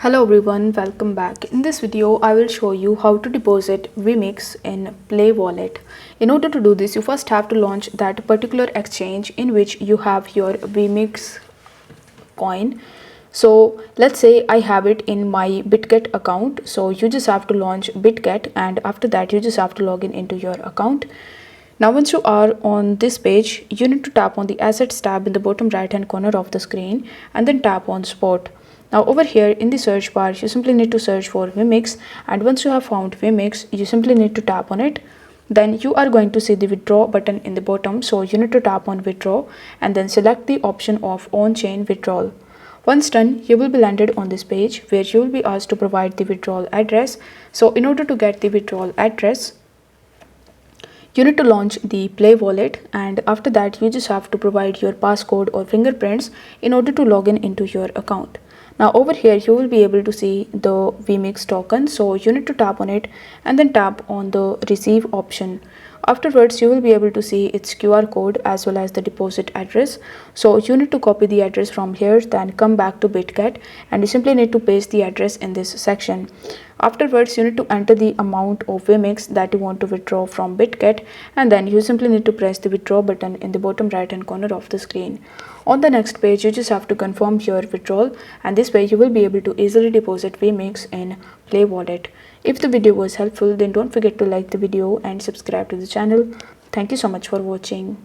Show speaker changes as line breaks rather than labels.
Hello everyone, welcome back. In this video, I will show you how to deposit WEMIX in Play Wallet. In order to do this, you first have to launch that particular exchange in which you have your WEMIX coin. So let's say I have it in my BitGet account. So you just have to launch BitGet, and after that you just have to log in into your account. Now once you are on this page, you need to tap on the Assets tab in the bottom right hand corner of the screen and then tap on Spot. Now over here in the search bar, you simply need to search for WEMIX, and once you have found WEMIX, you simply need to tap on it. Then you are going to see the withdraw button in the bottom, so you need to tap on withdraw and then select the option of on-chain withdrawal. Once done, you will be landed on this page where you will be asked to provide the withdrawal address. So in order to get the withdrawal address, you need to launch the Play Wallet, and after that you just have to provide your passcode or fingerprints in order to log in into your account. Now over here you will be able to see the WEMIX token, so you need to tap on it and then tap on the receive option. Afterwards you will be able to see its QR code as well as the deposit address. So you need to copy the address from here, then come back to BitGet and you simply need to paste the address in this section. Afterwards you need to enter the amount of WEMIX that you want to withdraw from BitGet, and then you simply need to press the withdraw button in the bottom right hand corner of the screen. On the next page you just have to confirm your withdrawal, and this way you will be able to easily deposit WEMIX in Play Wallet. If the video was helpful, then don't forget to like the video and subscribe to the channel. Thank you so much for watching.